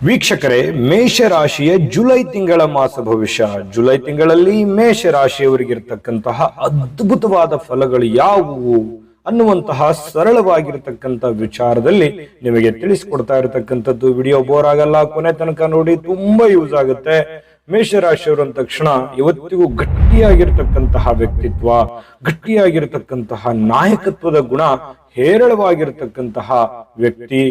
ವೀಕ್ಷಕರೇ, ಮೇಷರಾಶಿಯ ಜುಲೈ ತಿಂಗಳ ಮಾಸ ಭವಿಷ್ಯ. ಜುಲೈ ತಿಂಗಳಲ್ಲಿ ಮೇಷರಾಶಿಯವರಿಗಿರ್ತಕ್ಕಂತಹ ಅದ್ಭುತವಾದ ಫಲಗಳು ಯಾವುವು ಅನ್ನುವಂತಹ ಸರಳವಾಗಿರ್ತಕ್ಕಂಥ ವಿಚಾರದಲ್ಲಿ ನಿಮಗೆ ತಿಳಿಸ್ಕೊಡ್ತಾ ಇರತಕ್ಕಂಥದ್ದು. ವಿಡಿಯೋ ಬೋರ್ ಆಗಲ್ಲ, ಕೊನೆ ತನಕ ನೋಡಿ, ತುಂಬಾ ಯೂಸ್ ಆಗುತ್ತೆ. ಮೇಷರಾಶಿಯವರು ಅಂದ ತಕ್ಷಣ ಇವತ್ತಿಗೂ ಗಟ್ಟಿಯಾಗಿರ್ತಕ್ಕಂತಹ ವ್ಯಕ್ತಿತ್ವ, ಗಟ್ಟಿಯಾಗಿರ್ತಕ್ಕಂತಹ ನಾಯಕತ್ವದ ಗುಣ ಹೇರಳವಾಗಿರ್ತಕ್ಕಂತಹ ವ್ಯಕ್ತಿ,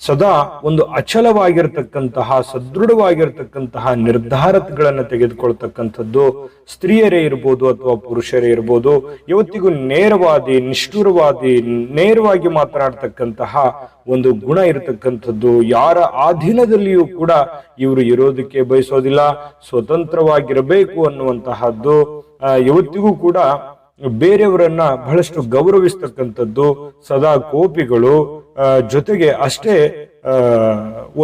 ಸದಾ ಒಂದು ಅಚಲವಾಗಿರ್ತಕ್ಕಂತಹ ಸದೃಢವಾಗಿರ್ತಕ್ಕಂತಹ ನಿರ್ಧಾರಗಳನ್ನು ತೆಗೆದುಕೊಳ್ತಕ್ಕಂಥದ್ದು. ಸ್ತ್ರೀಯರೇ ಇರ್ಬೋದು ಅಥವಾ ಪುರುಷರೇ ಇರ್ಬೋದು, ಇವತ್ತಿಗೂ ನೇರವಾದಿ, ನಿಷ್ಠುರವಾದಿ, ನೇರವಾಗಿ ಮಾತನಾಡ್ತಕ್ಕಂತಹ ಒಂದು ಗುಣ ಇರತಕ್ಕಂಥದ್ದು. ಯಾರ ಅಧೀನದಲ್ಲಿಯೂ ಕೂಡ ಇವರು ಇರೋದಕ್ಕೆ ಬಯಸೋದಿಲ್ಲ, ಸ್ವತಂತ್ರವಾಗಿರಬೇಕು ಅನ್ನುವಂತಹದ್ದು. ಇವತ್ತಿಗೂ ಕೂಡ ಬೇರೆಯವರನ್ನ ಬಹಳಷ್ಟು ಗೌರವಿಸ್ತಕ್ಕಂಥದ್ದು. ಸದಾ ಕೋಪಿಗಳು, ಜೊತೆಗೆ ಅಷ್ಟೇ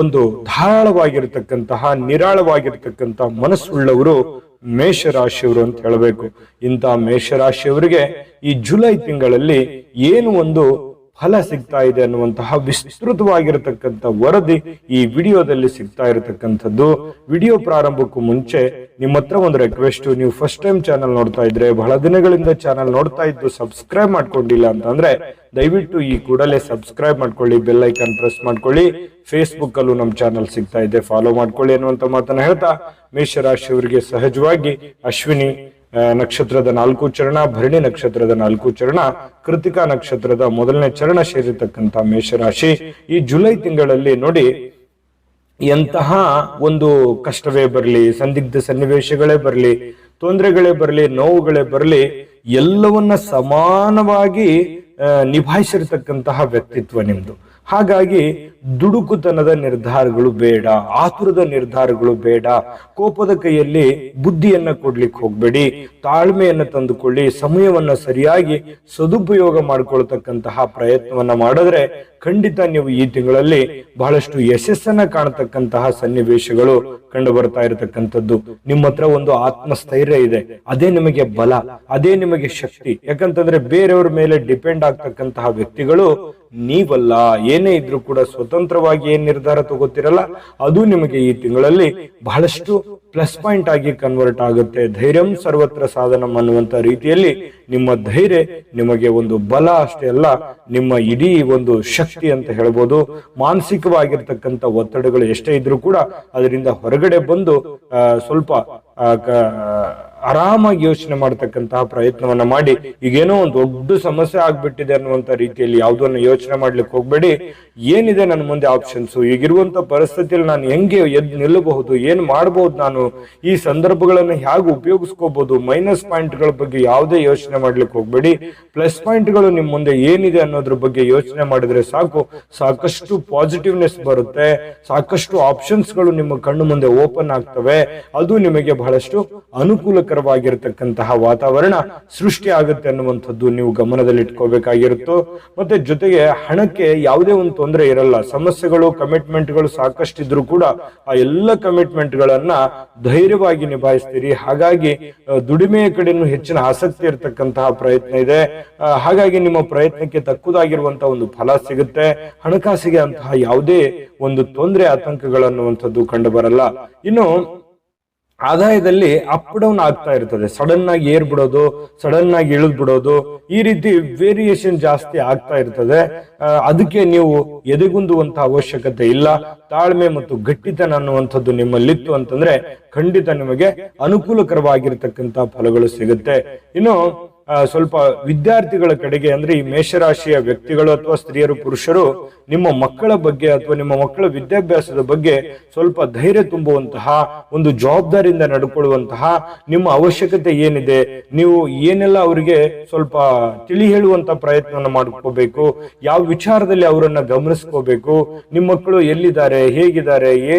ಒಂದು ಧಾರಾಳವಾಗಿರ್ತಕ್ಕಂತಹ, ನಿರಾಳವಾಗಿರ್ತಕ್ಕಂತಹ ಮನಸ್ಸುಳ್ಳವರು ಮೇಷರಾಶಿಯವರು ಅಂತ ಹೇಳಬೇಕು. ಇಂಥ ಮೇಷರಾಶಿಯವರಿಗೆ ಈ ಜುಲೈ ತಿಂಗಳಲ್ಲಿ ಏನು ಒಂದು ಫಲ ಸಿಗ್ತಾ ಇದೆ ಅನ್ನುವಂತಹ ವಿಸ್ತೃತವಾಗಿರತಕ್ಕಂಥ ವರದಿ ಈ ವಿಡಿಯೋದಲ್ಲಿ ಸಿಗ್ತಾ ಇರತಕ್ಕಂಥದ್ದು. ವಿಡಿಯೋ ಪ್ರಾರಂಭಕ್ಕೂ ಮುಂಚೆ ನಿಮ್ಮ ಹತ್ರ ಒಂದು ರಿಕ್ವೆಸ್ಟ್, ನೀವು ಫಸ್ಟ್ ಟೈಮ್ ಚಾನಲ್ ನೋಡ್ತಾ ಇದ್ರೆ, ಬಹಳ ದಿನಗಳಿಂದ ಚಾನಲ್ ನೋಡ್ತಾ ಇದ್ದು ಸಬ್ಸ್ಕ್ರೈಬ್ ಮಾಡ್ಕೊಂಡಿಲ್ಲ ಅಂತಂದ್ರೆ ದಯವಿಟ್ಟು ಈ ಕೂಡಲೇ ಸಬ್ಸ್ಕ್ರೈಬ್ ಮಾಡ್ಕೊಳ್ಳಿ, ಬೆಲ್ ಐಕಾನ್ ಪ್ರೆಸ್ ಮಾಡ್ಕೊಳ್ಳಿ. ಫೇಸ್ಬುಕ್ ಅಲ್ಲೂ ನಮ್ಮ ಚಾನಲ್ ಸಿಗ್ತಾ ಇದೆ, ಫಾಲೋ ಮಾಡ್ಕೊಳ್ಳಿ ಅನ್ನುವಂತ ಮಾತನ್ನ ಹೇಳ್ತಾ, ಮೇಷರಾಶಿಯವರಿಗೆ ಸಹಜವಾಗಿ ಅಶ್ವಿನಿ ನಕ್ಷತ್ರದ 4 ಚರಣ, ಭರಣಿ ನಕ್ಷತ್ರದ 4 ಚರಣ, ಕೃತಿಕಾ ನಕ್ಷತ್ರದ ಮೊದಲನೇ ಚರಣ ಸೇರಿರ್ತಕ್ಕಂಥ ಮೇಷರಾಶಿ ಈ ಜುಲೈ ತಿಂಗಳಲ್ಲಿ ನೋಡಿ, ಎಂತಹ ಒಂದು ಕಷ್ಟವೇ ಬರಲಿ, ಸಂದಿಗ್ಧ ಸನ್ನಿವೇಶಗಳೇ ಬರಲಿ, ತೊಂದರೆಗಳೇ ಬರಲಿ, ನೋವುಗಳೇ ಬರಲಿ, ಎಲ್ಲವನ್ನ ಸಮಾನವಾಗಿ ನಿಭಾಯಿಸಿರ್ತಕ್ಕಂತಹ ವ್ಯಕ್ತಿತ್ವ ನಿಮ್ದು. ಹಾಗಾಗಿ ದುಡುಕುತನದ ನಿರ್ಧಾರಗಳು ಬೇಡ, ಆತುರದ ನಿರ್ಧಾರಗಳು ಬೇಡ, ಕೋಪದ ಕೈಯಲ್ಲಿ ಬುದ್ಧಿಯನ್ನ ಕೊಡ್ಲಿಕ್ಕೆ ಹೋಗ್ಬೇಡಿ, ತಾಳ್ಮೆಯನ್ನ ತಂದುಕೊಳ್ಳಿ, ಸಮಯವನ್ನ ಸರಿಯಾಗಿ ಸದುಪಯೋಗ ಮಾಡಿಕೊಳ್ತಕ್ಕಂತಹ ಪ್ರಯತ್ನವನ್ನ ಮಾಡಿದ್ರೆ ಖಂಡಿತ ನೀವು ಈ ತಿಂಗಳಲ್ಲಿ ಬಹಳಷ್ಟು ಯಶಸ್ಸನ್ನ ಕಾಣತಕ್ಕಂತಹ ಸನ್ನಿವೇಶಗಳು ಕಂಡು ಬರ್ತಾ ಇರತಕ್ಕಂಥದ್ದು. ನಿಮ್ಮ ಹತ್ರ ಒಂದು ಆತ್ಮಸ್ಥೈರ್ಯ ಇದೆ, ಅದೇ ನಿಮಗೆ ಬಲ, ಅದೇ ನಿಮಗೆ ಶಕ್ತಿ. ಯಾಕಂತಂದ್ರೆ ಬೇರೆಯವ್ರ ಮೇಲೆ ಡಿಪೆಂಡ್ ಆಗ್ತಕ್ಕಂತಹ ವ್ಯಕ್ತಿಗಳು ನೀವಲ್ಲ. ಏನೇ ಇದ್ರೂ ಕೂಡ ಸ್ವತಂತ್ರವಾಗಿ ಏನ್ ನಿರ್ಧಾರ ತಗೋತಿರಲ್ಲ, ಅದು ನಿಮಗೆ ಈ ತಿಂಗಳಲ್ಲಿ ಬಹಳಷ್ಟು ಪ್ಲಸ್ ಪಾಯಿಂಟ್ ಆಗಿ ಕನ್ವರ್ಟ್ ಆಗುತ್ತೆ. ಧೈರ್ಯಂ ಸರ್ವತ್ರ ಸಾಧನಂ ಅನ್ನುವಂತ ರೀತಿಯಲ್ಲಿ ನಿಮ್ಮ ಧೈರ್ಯ ನಿಮಗೆ ಒಂದು ಬಲ ಅಷ್ಟೇ ಅಲ್ಲ, ನಿಮ್ಮ ಇಡೀ ಒಂದು ಶಕ್ತಿ ಅಂತ ಹೇಳ್ಬೋದು. ಮಾನಸಿಕವಾಗಿರ್ತಕ್ಕಂಥ ಒತ್ತಡಗಳು ಎಷ್ಟೇ ಇದ್ರೂ ಕೂಡ ಅದರಿಂದ ಹೊರಗಡೆ ಬಂದು ಸ್ವಲ್ಪ ಆರಾಮಾಗಿ ಯೋಚನೆ ಮಾಡತಕ್ಕಂತಹ ಪ್ರಯತ್ನವನ್ನ ಮಾಡಿ, ಈಗೇನೋ ಒಂದು ದೊಡ್ಡ ಸಮಸ್ಯೆ ಆಗ್ಬಿಟ್ಟಿದೆ ಅನ್ನುವಂತ ರೀತಿಯಲ್ಲಿ ಯಾವುದನ್ನ ಯೋಚನೆ ಮಾಡ್ಲಿಕ್ಕೆ ಹೋಗ್ಬೇಡಿ. ಏನಿದೆ ನನ್ನ ಮುಂದೆ ಆಪ್ಷನ್ಸ್, ಈಗಿರುವಂತ ಪರಿಸ್ಥಿತಿಯಲ್ಲಿ ನಾನು ಹೆಂಗೆ ಎದ್ದು ನಿಲ್ಲಬಹುದು, ಏನ್ ಮಾಡಬಹುದು, ನಾನು ಈ ಸಂದರ್ಭಗಳನ್ನು ಹೇಗೆ ಉಪಯೋಗಿಸ್ಕೋಬಹುದು, ಮೈನಸ್ ಪಾಯಿಂಟ್ಗಳ ಬಗ್ಗೆ ಯಾವುದೇ ಯೋಚನೆ ಮಾಡ್ಲಿಕ್ಕೆ ಹೋಗ್ಬೇಡಿ. ಪ್ಲಸ್ ಪಾಯಿಂಟ್ಗಳು ನಿಮ್ ಮುಂದೆ ಏನಿದೆ ಅನ್ನೋದ್ರ ಬಗ್ಗೆ ಯೋಚನೆ ಮಾಡಿದ್ರೆ ಸಾಕು, ಸಾಕಷ್ಟು ಪಾಸಿಟಿವ್ನೆಸ್ ಬರುತ್ತೆ, ಸಾಕಷ್ಟು ಆಪ್ಷನ್ಸ್ಗಳು ನಿಮ್ಮ ಕಣ್ಣು ಮುಂದೆ ಓಪನ್ ಆಗ್ತವೆ. ಅದು ನಿಮಗೆ ಬಹಳಷ್ಟು ಅನುಕೂಲಕರವಾಗಿರತಕ್ಕಂತಹ ವಾತಾವರಣ ಸೃಷ್ಟಿ ಆಗುತ್ತೆ ಅನ್ನುವಂಥದ್ದು ನೀವು ಗಮನದಲ್ಲಿ ಇಟ್ಕೋಬೇಕಾಗಿರುತ್ತೋ. ಮತ್ತೆ ಜೊತೆಗೆ ಹಣಕ್ಕೆ ಯಾವುದೇ ಒಂದು ತೊಂದರೆ ಇರಲ್ಲ. ಸಮಸ್ಯೆಗಳು, ಕಮಿಟ್ಮೆಂಟ್ಗಳು ಸಾಕಷ್ಟು ಇದ್ರೂ ಕೂಡ ಆ ಎಲ್ಲ ಕಮಿಟ್ಮೆಂಟ್ ಗಳನ್ನ ಧೈರ್ಯವಾಗಿ ನಿಭಾಯಿಸ್ತೀರಿ. ಹಾಗಾಗಿ ದುಡಿಮೆಯ ಕಡೆನೂ ಹೆಚ್ಚಿನ ಆಸಕ್ತಿ ಇರತಕ್ಕಂತಹ ಪ್ರಯತ್ನ ಇದೆ. ಹಾಗಾಗಿ ನಿಮ್ಮ ಪ್ರಯತ್ನಕ್ಕೆ ತಕ್ಕುದಾಗಿರುವಂತಹ ಒಂದು ಫಲ ಸಿಗುತ್ತೆ. ಹಣಕಾಸಿಗೆ ಅಂತಹ ಯಾವುದೇ ಒಂದು ತೊಂದರೆ, ಆತಂಕಗಳನ್ನುವಂಥದ್ದು ಕಂಡು ಬರಲ್ಲ. ಇನ್ನು ಆದಾಯದಲ್ಲಿ ಅಪ್ ಡೌನ್ ಆಗ್ತಾ ಇರ್ತದೆ. ಸಡನ್ ಆಗಿ ಏರ್ ಬಿಡೋದು, ಸಡನ್ ಆಗಿ ಇಳಿದ್ ಬಿಡೋದು, ಈ ರೀತಿ ವೇರಿಯೇಷನ್ ಜಾಸ್ತಿ ಆಗ್ತಾ ಇರ್ತದೆ. ಅದಕ್ಕೆ ನೀವು ಎದೆಗುಂದುವಂತಹ ಅವಶ್ಯಕತೆ ಇಲ್ಲ. ತಾಳ್ಮೆ ಮತ್ತು ಗಟ್ಟಿತನ ಅನ್ನುವಂಥದ್ದು ನಿಮ್ಮಲ್ಲಿತ್ತು ಅಂತಂದ್ರೆ ಖಂಡಿತ ನಿಮಗೆ ಅನುಕೂಲಕರವಾಗಿರ್ತಕ್ಕಂಥ ಫಲಗಳು ಸಿಗುತ್ತೆ. ಇನ್ನು ಸ್ವಲ್ಪ ವಿದ್ಯಾರ್ಥಿಗಳ ಕಡೆಗೆ ಅಂದ್ರೆ ಈ ಮೇಷರಾಶಿಯ ವ್ಯಕ್ತಿಗಳು ಅಥವಾ ಸ್ತ್ರೀಯರು, ಪುರುಷರು ನಿಮ್ಮ ಮಕ್ಕಳ ಬಗ್ಗೆ ಅಥವಾ ನಿಮ್ಮ ಮಕ್ಕಳ ವಿದ್ಯಾಭ್ಯಾಸದ ಬಗ್ಗೆ ಸ್ವಲ್ಪ ಧೈರ್ಯ ತುಂಬುವಂತಹ, ಒಂದು ಜವಾಬ್ದಾರಿಯಿಂದ ನಡ್ಕೊಳ್ಳುವಂತಹ, ನಿಮ್ಮ ಅವಶ್ಯಕತೆ ಏನಿದೆ, ನೀವು ಏನೆಲ್ಲ ಅವರಿಗೆ ಸ್ವಲ್ಪ ತಿಳಿ ಹೇಳುವಂತ ಪ್ರಯತ್ನವನ್ನ ಮಾಡ್ಕೋಬೇಕು, ಯಾವ ವಿಚಾರದಲ್ಲಿ ಅವರನ್ನ ಗಮನಿಸ್ಕೋಬೇಕು, ನಿಮ್ಮ ಮಕ್ಕಳು ಎಲ್ಲಿದ್ದಾರೆ, ಹೇಗಿದ್ದಾರೆ,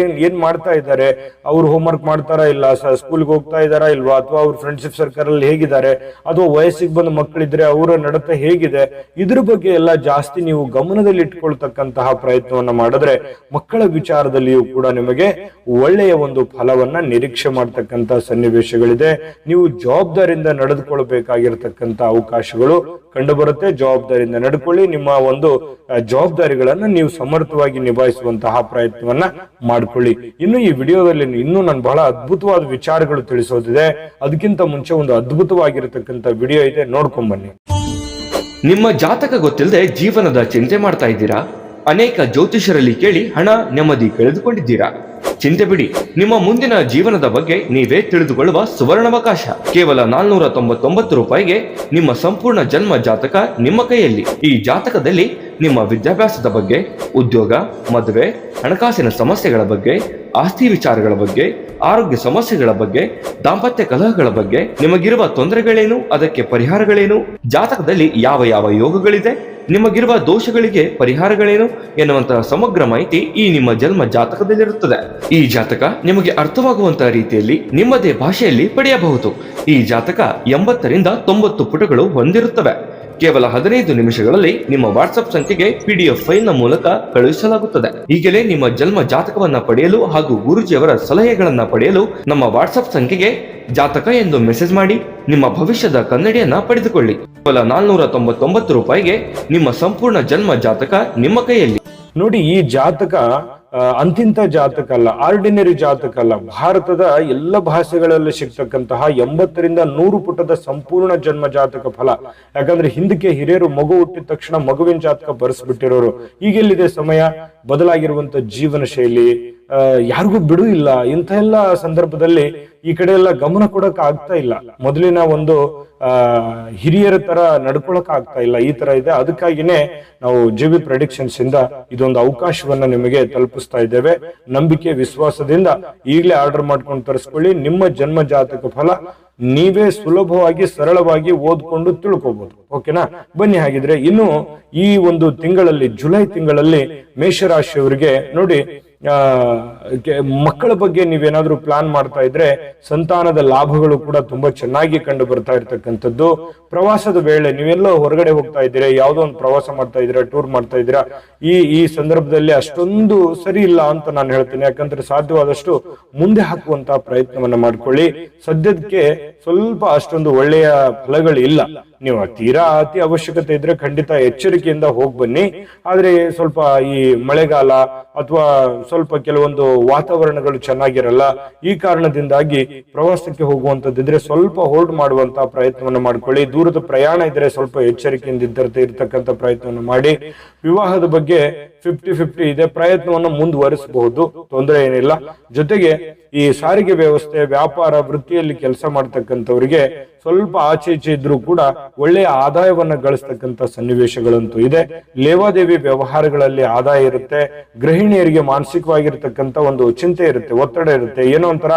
ಏನ್ ಮಾಡ್ತಾ ಇದ್ದಾರೆ, ಅವ್ರು ಹೋಮ್ ವರ್ಕ್ ಮಾಡ್ತಾರಾ ಇಲ್ಲ, ಸ್ಕೂಲ್ಗೆ ಹೋಗ್ತಾ ಇದ್ದಾರಾ ಇಲ್ವಾ, ಅಥವಾ ಅವ್ರ ಫ್ರೆಂಡ್ಶಿಪ್ ಸರ್ಕಲ್ ಅಲ್ಲಿ ಹೇಗಿದ್ದಾರೆ, ಅಥವಾ ವಯಸ್ಸಿಗೆ ವಯಸ್ಸಿಗೆ ಬಂದ ಮಕ್ಕಳಿದ್ರೆ ಅವರ ನಡತೆ ಹೇಗಿದೆ, ಇದ್ರ ಬಗ್ಗೆ ಎಲ್ಲ ಜಾಸ್ತಿ ನೀವು ಗಮನದಲ್ಲಿ ಇಟ್ಕೊಳ್ತಕ್ಕಂತಹ ಪ್ರಯತ್ನವನ್ನ ಮಾಡಿದ್ರೆ ಮಕ್ಕಳ ವಿಚಾರದಲ್ಲಿಯೂ ಕೂಡ ನಿಮಗೆ ಒಳ್ಳೆಯ ಒಂದು ಫಲವನ್ನ ನಿರೀಕ್ಷೆ ಮಾಡ್ತಕ್ಕಂತ ಸನ್ನಿವೇಶಗಳಿದೆ. ನೀವು ಜವಾಬ್ದಾರಿಯಿಂದ ನಡೆದುಕೊಳ್ಬೇಕಾಗಿರ್ತಕ್ಕಂತ ಅವಕಾಶಗಳು ಕಂಡು ಬರುತ್ತೆ. ಜವಾಬ್ದಾರಿಯಿಂದ ನಡ್ಕೊಳ್ಳಿ. ನಿಮ್ಮ ಒಂದು ಜವಾಬ್ದಾರಿಗಳನ್ನ ನೀವು ಸಮರ್ಥವಾಗಿ ನಿಭಾಯಿಸುವಂತಹ ಪ್ರಯತ್ನವನ್ನ ಮಾಡ್ಕೊಳ್ಳಿ. ಇನ್ನು ಈ ವಿಡಿಯೋದಲ್ಲಿ ಇನ್ನೂ ನಾನು ಬಹಳ ಅದ್ಭುತವಾದ ವಿಚಾರಗಳು ತಿಳಿಸೋದಿದೆ. ಅದಕ್ಕಿಂತ ಮುಂಚೆ ಒಂದು ಅದ್ಭುತವಾಗಿರತಕ್ಕಂತ ವಿಡಿಯೋ ಇದೆ, ನೋಡ್ಕೊಂಡ್ ಬನ್ನಿ. ನಿಮ್ಮ ಜಾತಕ ಗೊತ್ತಿಲ್ಲದೆ ಜೀವನದ ಚಿಂತೆ ಮಾಡ್ತಾ ಇದ್ದೀರಾ? ಅನೇಕ ಜ್ಯೋತಿಷರಲ್ಲಿ ಕೇಳಿ ಹಣ ನೆಮ್ಮದಿ ಕಳೆದುಕೊಂಡಿದ್ದೀರಾ? ಚಿಂತೆ ಬಿಡಿ, ನಿಮ್ಮ ಮುಂದಿನ ಜೀವನದ ಬಗ್ಗೆ ನೀವೇ ತಿಳಿದುಕೊಳ್ಳುವ ಸುವರ್ಣಾವಕಾಶ. ಕೇವಲ 499 ರೂಪಾಯಿಗೆ ನಿಮ್ಮ ಸಂಪೂರ್ಣ ಜನ್ಮ ಜಾತಕ ನಿಮ್ಮ ಕೈಯಲ್ಲಿ. ಈ ಜಾತಕದಲ್ಲಿ ನಿಮ್ಮ ವಿದ್ಯಾಭ್ಯಾಸದ ಬಗ್ಗೆ, ಉದ್ಯೋಗ, ಮದುವೆ, ಹಣಕಾಸಿನ ಸಮಸ್ಯೆಗಳ ಬಗ್ಗೆ, ಆಸ್ತಿ ವಿಚಾರಗಳ ಬಗ್ಗೆ, ಆರೋಗ್ಯ ಸಮಸ್ಯೆಗಳ ಬಗ್ಗೆ, ದಾಂಪತ್ಯ ಕಲಹಗಳ ಬಗ್ಗೆ, ನಿಮಗಿರುವ ತೊಂದರೆಗಳೇನು, ಅದಕ್ಕೆ ಪರಿಹಾರಗಳೇನು, ಜಾತಕದಲ್ಲಿ ಯಾವ ಯಾವ ಯೋಗಗಳಿದೆ, ನಿಮಗಿರುವ ದೋಷಗಳಿಗೆ ಪರಿಹಾರಗಳೇನು ಎನ್ನುವಂತಹ ಸಮಗ್ರ ಮಾಹಿತಿ ಈ ನಿಮ್ಮ ಜನ್ಮ ಜಾತಕದಲ್ಲಿರುತ್ತದೆ. ಈ ಜಾತಕ ನಿಮಗೆ ಅರ್ಥವಾಗುವಂತಹ ರೀತಿಯಲ್ಲಿ ನಿಮ್ಮದೇ ಭಾಷೆಯಲ್ಲಿ ಪಡೆಯಬಹುದು. ಈ ಜಾತಕ 80ರಿಂದ 90 ಪುಟಗಳು ಹೊಂದಿರುತ್ತವೆ. ಕೇವಲ 15 ನಿಮಿಷಗಳಲ್ಲಿ ನಿಮ್ಮ ವಾಟ್ಸ್ಆಪ್ ಸಂಖ್ಯೆಗೆ PDF ಫೈಲ್ ನ ಮೂಲಕ ಕಳುಹಿಸಲಾಗುತ್ತದೆ. ಈಗಲೇ ನಿಮ್ಮ ಜನ್ಮ ಜಾತಕವನ್ನ ಪಡೆಯಲು ಹಾಗೂ ಗುರುಜಿಯವರ ಸಲಹೆಗಳನ್ನ ಪಡೆಯಲು ನಮ್ಮ ವಾಟ್ಸ್ಆಪ್ ಸಂಖ್ಯೆಗೆ ಜಾತಕ ಎಂದು ಮೆಸೇಜ್ ಮಾಡಿ ನಿಮ್ಮ ಭವಿಷ್ಯದ ಕನ್ನಡಿಯನ್ನ ಪಡೆದುಕೊಳ್ಳಿ. ಕೇವಲ 499 ರೂಪಾಯಿಗೆ ನಿಮ್ಮ ಸಂಪೂರ್ಣ ಜನ್ಮ ಜಾತಕ ನಿಮ್ಮ ಕೈಯಲ್ಲಿ. ನೋಡಿ, ಈ ಜಾತಕ ಅಂತಿಂತ ಜಾತಕ ಅಲ್ಲ, ಆರ್ಡಿನರಿ ಜಾತಕ ಅಲ್ಲ. ಭಾರತದ ಎಲ್ಲ ಭಾಷೆಗಳಲ್ಲಿ ಸಿಗ್ತಕ್ಕಂತಹ 80ರಿಂದ 100 ಪುಟದ ಸಂಪೂರ್ಣ ಜನ್ಮ ಜಾತಕ ಫಲ. ಯಾಕಂದ್ರೆ ಹಿಂದಕ್ಕೆ ಹಿರಿಯರು ಮಗು ಹುಟ್ಟಿದ ತಕ್ಷಣ ಮಗುವಿನ ಜಾತಕ ಬರೆಸ್ಬಿಟ್ಟಿರೋರು. ಈಗೆಲ್ಲಿದೆ ಸಮಯ, ಬದಲಾಗಿರುವಂತ ಜೀವನ ಶೈಲಿ, ಯಾರಿಗೂ ಬಿಡು ಇಲ್ಲ. ಇಂಥ ಎಲ್ಲ ಸಂದರ್ಭದಲ್ಲಿ ಈ ಕಡೆ ಎಲ್ಲ ಗಮನ ಕೊಡಕ್ ಆಗ್ತಾ ಇಲ್ಲ. ಮೊದಲಿನ ಒಂದು ಹಿರಿಯರ ತರ ನಡ್ಕೊಳಕ್ ಆಗ್ತಾ ಇಲ್ಲ. ಈ ತರ ಇದೆ. ಅದಕ್ಕಾಗಿನೇ ನಾವು JB ಪ್ರೆಡಿಕ್ಷನ್ಸ್ ಇಂದ ಇದೊಂದು ಅವಕಾಶವನ್ನ ನಿಮಗೆ ತಲುಪಿಸ್ತಾ ಇದ್ದೇವೆ. ನಂಬಿಕೆ, ವಿಶ್ವಾಸದಿಂದ ಈಗಲೇ ಆರ್ಡರ್ ಮಾಡ್ಕೊಂಡು ತರಿಸ್ಕೊಳ್ಳಿ. ನಿಮ್ಮ ಜನ್ಮ ಜಾತಕ ಫಲ ನೀವೇ ಸುಲಭವಾಗಿ, ಸರಳವಾಗಿ ಓದ್ಕೊಂಡು ತಿಳ್ಕೊಬಹುದು. ಓಕೆನಾ? ಬನ್ನಿ ಹಾಗಿದ್ರೆ ಇನ್ನು ಈ ಒಂದು ತಿಂಗಳಲ್ಲಿ, ಜುಲೈ ತಿಂಗಳಲ್ಲಿ ಮೇಷರಾಶಿಯವರಿಗೆ ನೋಡಿ, ಮಕ್ಕಳ ಬಗ್ಗೆ ನೀವೇನಾದ್ರೂ ಪ್ಲಾನ್ ಮಾಡ್ತಾ ಇದ್ರೆ ಸಂತಾನದ ಲಾಭಗಳು ಕೂಡ ತುಂಬಾ ಚೆನ್ನಾಗಿ ಕಂಡು ಬರ್ತಾ ಇರ್ತಕ್ಕಂಥದ್ದು. ಪ್ರವಾಸದ ವೇಳೆ ನೀವೆಲ್ಲೋ ಹೊರಗಡೆ ಹೋಗ್ತಾ ಇದ್ದೀರಾ, ಯಾವ್ದೋ ಒಂದು ಪ್ರವಾಸ ಮಾಡ್ತಾ ಇದ್ದೀರಾ, ಟೂರ್ ಮಾಡ್ತಾ ಇದ್ದೀರಾ, ಈ ಸಂದರ್ಭದಲ್ಲಿ ಅಷ್ಟೊಂದು ಸರಿ ಇಲ್ಲ ಅಂತ ನಾನು ಹೇಳ್ತೇನೆ. ಯಾಕಂದ್ರೆ ಸಾಧ್ಯವಾದಷ್ಟು ಮುಂದೆ ಹಾಕುವಂತಹ ಪ್ರಯತ್ನವನ್ನ ಮಾಡ್ಕೊಳ್ಳಿ. ಸದ್ಯಕ್ಕೆ ಸ್ವಲ್ಪ ಅಷ್ಟೊಂದು ಒಳ್ಳೆಯ ಫಲಗಳು ಇಲ್ಲ. ನೀವು ತೀರಾ ಅತಿ ಅವಶ್ಯಕತೆ ಇದ್ರೆ ಖಂಡಿತ ಎಚ್ಚರಿಕೆಯಿಂದ ಹೋಗಿ ಬನ್ನಿ. ಆದ್ರೆ ಸ್ವಲ್ಪ ಈ ಮಳೆಗಾಲ ಅಥವಾ ಸ್ವಲ್ಪ ಕೆಲವೊಂದು ವಾತಾವರಣಗಳು ಚೆನ್ನಾಗಿರಲ್ಲ. ಈ ಕಾರಣದಿಂದಾಗಿ ಪ್ರವಾಸಕ್ಕೆ ಹೋಗುವಂತದ್ದಿದ್ರೆ ಸ್ವಲ್ಪ ಹೋಲ್ಡ್ ಮಾಡುವಂತಹ ಪ್ರಯತ್ನವನ್ನು ಮಾಡ್ಕೊಳ್ಳಿ. ದೂರದ ಪ್ರಯಾಣ ಇದ್ರೆ ಸ್ವಲ್ಪ ಎಚ್ಚರಿಕೆಯಿಂದ ಇರ್ತಕ್ಕಂಥ ಪ್ರಯತ್ನವನ್ನು ಮಾಡಿ. ವಿವಾಹದ ಬಗ್ಗೆ 50-50 ಇದೆ. ಪ್ರಯತ್ನವನ್ನು ಮುಂದುವರಿಸಬಹುದು, ತೊಂದರೆ ಏನಿಲ್ಲ. ಜೊತೆಗೆ ಈ ಸಾರಿಗೆ ವ್ಯವಸ್ಥೆ, ವ್ಯಾಪಾರ, ವೃತ್ತಿಯಲ್ಲಿ ಕೆಲಸ ಮಾಡ್ತಕ್ಕಂಥವ್ರಿಗೆ ಸ್ವಲ್ಪ ಆಚೆ ಈಚೆ ಇದ್ರೂ ಕೂಡ ಒಳ್ಳೆಯ ಆದಾಯವನ್ನ ಗಳಿಸ್ತಕ್ಕಂಥ ಸನ್ನಿವೇಶಗಳಂತೂ ಇದೆ. ಲೇವಾದೇವಿ ವ್ಯವಹಾರಗಳಲ್ಲಿ ಆದಾಯ ಇರುತ್ತೆ. ಗೃಹಿಣಿಯರಿಗೆ ಮಾನಸಿಕವಾಗಿರ್ತಕ್ಕಂಥ ಒಂದು ಚಿಂತೆ ಇರುತ್ತೆ, ಒತ್ತಡ ಇರುತ್ತೆ. ಏನೋ ಒಂಥರ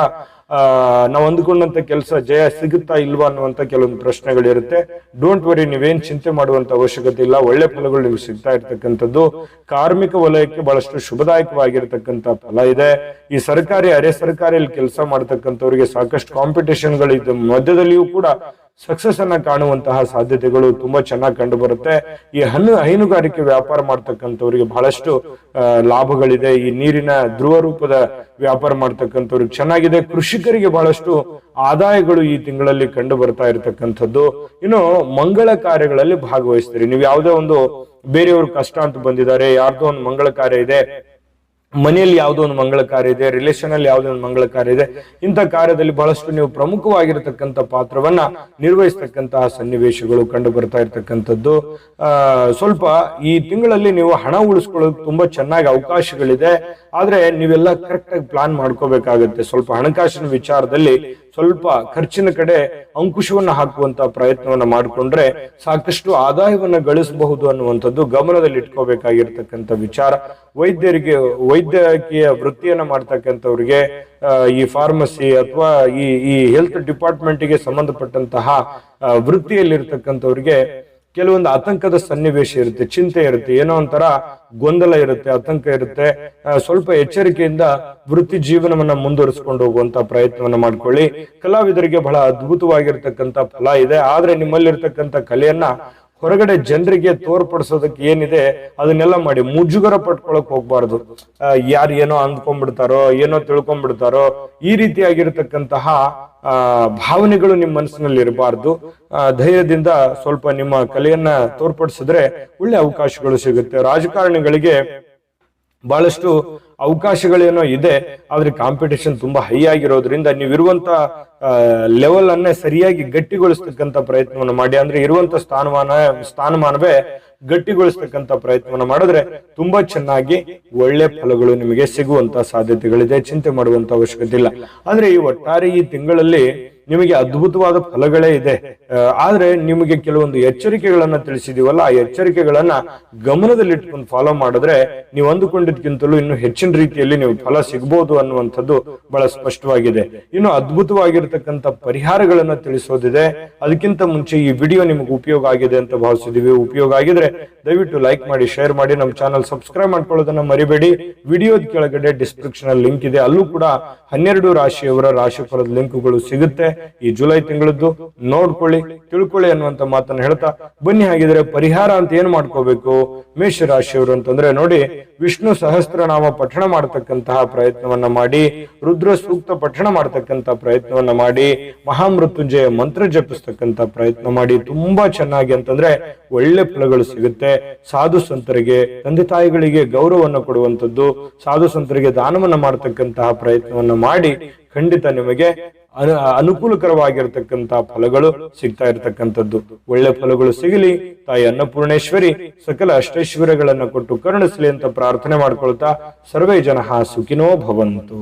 ನಾವು ಅಂದುಕೊಂಡಂತ ಕೆಲಸ ಜಯ ಸಿಗುತ್ತಾ ಇಲ್ವಾ ಅನ್ನುವಂತ ಕೆಲವೊಂದು ಪ್ರಶ್ನೆಗಳಿರುತ್ತೆ. ಡೋಂಟ್ ವರಿ, ನೀವೇನ್ ಚಿಂತೆ ಮಾಡುವಂತ ಅವಶ್ಯಕತೆ ಇಲ್ಲ. ಒಳ್ಳೆ ಫಲಗಳು ನಿಮ್ಗೆ ಸಿಗ್ತಾ ಇರ್ತಕ್ಕಂಥದ್ದು. ಕಾರ್ಮಿಕ ವಲಯಕ್ಕೆ ಬಹಳಷ್ಟು ಶುಭದಾಯಕವಾಗಿರ್ತಕ್ಕಂಥ ಫಲ ಇದೆ. ಈ ಸರ್ಕಾರಿ, ಅರೆ ಸರ್ಕಾರಿಯಲ್ಲಿ ಕೆಲಸ ಮಾಡ್ತಕ್ಕಂಥವ್ರಿಗೆ ಸಾಕಷ್ಟು ಕಾಂಪಿಟೇಷನ್ಗಳಿದೆ. ಮಧ್ಯದಲ್ಲಿಯೂ ಕೂಡ ಸಕ್ಸಸ್ ಅನ್ನ ಕಾಣುವಂತಹ ಸಾಧ್ಯತೆಗಳು ತುಂಬಾ ಚೆನ್ನಾಗಿ ಕಂಡು ಬರುತ್ತೆ. ಈ ಹೈನುಗಾರಿಕೆ ವ್ಯಾಪಾರ ಮಾಡ್ತಕ್ಕಂಥವ್ರಿಗೆ ಬಹಳಷ್ಟು ಲಾಭಗಳಿದೆ. ಈ ನೀರಿನ ಧ್ರುವ ರೂಪದ ವ್ಯಾಪಾರ ಮಾಡ್ತಕ್ಕಂಥವ್ರಿಗೆ ಚೆನ್ನಾಗಿದೆ. ಕೃಷಿಕರಿಗೆ ಬಹಳಷ್ಟು ಆದಾಯಗಳು ಈ ತಿಂಗಳಲ್ಲಿ ಕಂಡು ಬರ್ತಾ ಇರತಕ್ಕಂಥದ್ದು. ಇನ್ನು ಮಂಗಳ ಕಾರ್ಯಗಳಲ್ಲಿ ಭಾಗವಹಿಸ್ತೀರಿ. ನೀವು ಯಾವುದೇ ಒಂದು ಬೇರೆಯವ್ರ ಕಷ್ಟ ಅಂತ ಬಂದಿದ್ದಾರೆ, ಯಾರ್ದೋ ಒಂದು ಮಂಗಳ ಕಾರ್ಯ ಇದೆ, ಮನೆಯಲ್ಲಿ ಯಾವುದೋ ಒಂದು ಮಂಗಳ ಕಾರ್ಯ ಇದೆ, ರಿಲೇಷನ್ ಅಲ್ಲಿ ಯಾವುದೋ ಒಂದು ಮಂಗಳ ಕಾರ್ಯ ಇದೆ, ಇಂಥ ಕಾರ್ಯದಲ್ಲಿ ಬಹಳಷ್ಟು ನೀವು ಪ್ರಮುಖವಾಗಿರತಕ್ಕಂಥ ಪಾತ್ರವನ್ನ ನಿರ್ವಹಿಸ್ತಕ್ಕಂತಹ ಸನ್ನಿವೇಶಗಳು ಕಂಡು ಬರ್ತಾ ಇರ್ತಕ್ಕಂಥದ್ದು. ಸ್ವಲ್ಪ ಈ ತಿಂಗಳಲ್ಲಿ ನೀವು ಹಣ ಉಳಿಸ್ಕೊಳ್ಳೋದು ತುಂಬಾ ಚೆನ್ನಾಗಿ ಅವಕಾಶಗಳಿದೆ. ಆದ್ರೆ ನೀವೆಲ್ಲ ಕರೆಕ್ಟ್ ಆಗಿ ಪ್ಲಾನ್ ಮಾಡ್ಕೋಬೇಕಾಗತ್ತೆ. ಸ್ವಲ್ಪ ಹಣಕಾಸಿನ ವಿಚಾರದಲ್ಲಿ ಸ್ವಲ್ಪ ಖರ್ಚಿನ ಕಡೆ ಅಂಕುಶವನ್ನ ಹಾಕುವಂತ ಪ್ರಯತ್ನವನ್ನ ಮಾಡಿಕೊಂಡ್ರೆ ಸಾಕಷ್ಟು ಆದಾಯವನ್ನ ಗಳಿಸಬಹುದು ಅನ್ನುವಂಥದ್ದು ಗಮನದಲ್ಲಿ ಇಟ್ಕೋಬೇಕಾಗಿರ್ತಕ್ಕಂಥ ವಿಚಾರ. ವೈದ್ಯಕೀಯ ವೃತ್ತಿಯನ್ನ ಮಾಡ್ತಕ್ಕಂಥವ್ರಿಗೆ, ಈ ಫಾರ್ಮಸಿ ಅಥವಾ ಈ ಹೆಲ್ತ್ ಡಿಪಾರ್ಟ್ಮೆಂಟ್ಗೆ ಸಂಬಂಧಪಟ್ಟಂತಹ ವೃತ್ತಿಯಲ್ಲಿರ್ತಕ್ಕಂಥವ್ರಿಗೆ ಕೆಲವೊಂದು ಆತಂಕದ ಸನ್ನಿವೇಶ ಇರುತ್ತೆ, ಚಿಂತೆ ಇರುತ್ತೆ, ಏನೋ ಒಂಥರ ಗೊಂದಲ ಇರುತ್ತೆ, ಆತಂಕ ಇರುತ್ತೆ. ಸ್ವಲ್ಪ ಎಚ್ಚರಿಕೆಯಿಂದ ವೃತ್ತಿ ಜೀವನವನ್ನ ಮುಂದುವರಿಸಿಕೊಂಡು ಹೋಗುವಂತ ಪ್ರಯತ್ನವನ್ನ ಮಾಡ್ಕೊಳ್ಳಿ. ಕಲಾವಿದರಿಗೆ ಬಹಳ ಅದ್ಭುತವಾಗಿರ್ತಕ್ಕಂಥ ಫಲ ಇದೆ. ಆದ್ರೆ ನಿಮ್ಮಲ್ಲಿರ್ತಕ್ಕಂಥ ಕಲೆಯನ್ನ ಹೊರಗಡೆ ಜನರಿಗೆ ತೋರ್ಪಡಿಸೋದಕ್ಕೆ ಏನಿದೆ ಅದನ್ನೆಲ್ಲ ಮಾಡಿ ಮುಜುಗರ ಪಟ್ಕೊಳಕ್ ಹೋಗ್ಬಾರ್ದು. ಯಾರು ಏನೋ ಅಂದ್ಕೊಂಡ್ಬಿಡ್ತಾರೋ, ಏನೋ ತಿಳ್ಕೊಂಡ್ಬಿಡ್ತಾರೋ, ಈ ರೀತಿಯಾಗಿರ್ತಕ್ಕಂತಹ ಭಾವನೆಗಳು ನಿಮ್ಮ ಮನಸ್ಸಿನಲ್ಲಿ ಇರಬಾರ್ದು. ಧೈರ್ಯದಿಂದ ಸ್ವಲ್ಪ ನಿಮ್ಮ ಕಲೆಯನ್ನ ತೋರ್ಪಡಿಸಿದ್ರೆ ಒಳ್ಳೆ ಅವಕಾಶಗಳು ಸಿಗುತ್ತೆ. ರಾಜಕಾರಣಿಗಳಿಗೆ ಬಹಳಷ್ಟು ಅವಕಾಶಗಳೇನೋ ಇದೆ, ಆದ್ರೆ ಕಾಂಪಿಟೇಷನ್ ತುಂಬಾ ಹೈ ಆಗಿರೋದ್ರಿಂದ ನೀವಿರುವಂತ ಲೆವೆಲ್ ಅನ್ನೇ ಸರಿಯಾಗಿ ಗಟ್ಟಿಗೊಳಿಸ್ತಕ್ಕಂಥ ಪ್ರಯತ್ನವನ್ನು ಮಾಡಿ. ಅಂದ್ರೆ ಇರುವಂತ ಸ್ಥಾನಮಾನವೇ ಗಟ್ಟಿಗೊಳಿಸ್ತಕ್ಕಂಥ ಪ್ರಯತ್ನವನ್ನು ಮಾಡಿದ್ರೆ ತುಂಬಾ ಚೆನ್ನಾಗಿ ಒಳ್ಳೆ ಫಲಗಳು ನಿಮಗೆ ಸಿಗುವಂತ ಸಾಧ್ಯತೆಗಳಿದೆ. ಚಿಂತೆ ಮಾಡುವಂತ ಅವಶ್ಯಕತೆ ಇಲ್ಲ. ಆದ್ರೆ ಈ ಒಟ್ಟಾರೆ ಈ ತಿಂಗಳಲ್ಲಿ ನಿಮಗೆ ಅದ್ಭುತವಾದ ಫಲಗಳೇ ಇದೆ. ಆದ್ರೆ ನಿಮಗೆ ಕೆಲವೊಂದು ಎಚ್ಚರಿಕೆಗಳನ್ನ ತಿಳಿಸಿದೀವಲ್ಲ, ಆ ಎಚ್ಚರಿಕೆಗಳನ್ನ ಗಮನದಲ್ಲಿಟ್ಕೊಂಡು ಫಾಲೋ ಮಾಡಿದ್ರೆ ನೀವು ಅಂದುಕೊಂಡಿದ್ಕಿಂತಲೂ ಇನ್ನು ಹೆಚ್ಚಿನ ರೀತಿಯಲ್ಲಿ ನೀವು ಫಲ ಸಿಗಬಹುದು ಅನ್ನುವಂಥದ್ದು ಬಹಳ ಸ್ಪಷ್ಟವಾಗಿದೆ. ಇನ್ನು ಅದ್ಭುತವಾಗಿರ್ತಕ್ಕಂಥ ಪರಿಹಾರಗಳನ್ನ ತಿಳಿಸೋದಿದೆ. ಅದಕ್ಕಿಂತ ಮುಂಚೆ ಈ ವಿಡಿಯೋ ನಿಮಗೆ ಉಪಯೋಗ ಆಗಿದೆ ಅಂತ ಭಾವಿಸಿದೀವಿ. ಉಪಯೋಗ ಆಗಿದ್ರೆ ದಯವಿಟ್ಟು ಲೈಕ್ ಮಾಡಿ, ಶೇರ್ ಮಾಡಿ, ನಮ್ಮ ಚಾನಲ್ ಸಬ್ಸ್ಕ್ರೈಬ್ ಮಾಡ್ಕೊಳ್ಳೋದನ್ನ ಮರಿಬೇಡಿ. ವಿಡಿಯೋದ ಕೆಳಗಡೆ ಡಿಸ್ಕ್ರಿಪ್ಷನ್ ಅಲ್ಲಿ ಲಿಂಕ್ ಇದೆ, ಅಲ್ಲೂ ಕೂಡ 12 ರಾಶಿಯವರ ರಾಶಿಫಲದ ಲಿಂಕ್ಗಳು ಸಿಗುತ್ತೆ. ಈ ಜುಲೈ ತಿಂಗಳದ್ದು ನೋಡ್ಕೊಳ್ಳಿ, ತಿಳ್ಕೊಳ್ಳಿ ಅನ್ನುವಂತ ಮಾತನ್ನ ಹೇಳ್ತಾ ಬನ್ನಿ. ಹಾಗಿದ್ರೆ ಪರಿಹಾರ ಅಂತ ಏನ್ ಮಾಡ್ಕೋಬೇಕು ಮೇಷರಾಶಿಯವರು ಅಂತಂದ್ರೆ, ನೋಡಿ, ವಿಷ್ಣು ಸಹಸ್ರನಾಮ ಪಠಣ ಮಾಡತಕ್ಕಂತಹ ಪ್ರಯತ್ನವನ್ನ ಮಾಡಿ, ರುದ್ರ ಸೂಕ್ತ ಪಠಣ ಮಾಡತಕ್ಕಂತ ಪ್ರಯತ್ನವನ್ನ ಮಾಡಿ, ಮಹಾಮೃತ್ಯುಂಜಯ ಮಂತ್ರ ಜಪಿಸ್ತಕ್ಕಂತ ಪ್ರಯತ್ನ ಮಾಡಿ. ತುಂಬಾ ಚೆನ್ನಾಗಿ ಅಂತಂದ್ರೆ ಒಳ್ಳೆ ಫಲಗಳು ಸಿಗುತ್ತೆ. ಸಾಧು ಸಂತರಿಗೆ, ತಂದೆ ತಾಯಿಗಳಿಗೆ ಗೌರವವನ್ನು ಕೊಡುವಂತದ್ದು, ಸಾಧು ಸಂತರಿಗೆ ದಾನವನ್ನ ಮಾಡತಕ್ಕಂತಹ ಪ್ರಯತ್ನವನ್ನ ಮಾಡಿ ಖಂಡಿತ ನಿಮಗೆ ಅನುಕೂಲಕರವಾಗಿರ್ತಕ್ಕಂತಹ ಫಲಗಳು ಸಿಗ್ತಾ ಇರತಕ್ಕಂಥದ್ದು. ಒಳ್ಳೆ ಫಲಗಳು ಸಿಗಲಿ. ತಾಯಿ ಅನ್ನಪೂರ್ಣೇಶ್ವರಿ ಸಕಲ ಅಷ್ಟೈಶ್ವರ್ಯಗಳನ್ನ ಕೊಟ್ಟು ಕರುಣಿಸಲಿ ಅಂತ ಪ್ರಾರ್ಥನೆ ಮಾಡ್ಕೊಳ್ತಾ ಸರ್ವೇ ಜನಃ ಸುಖಿನೋ ಭವಂತು.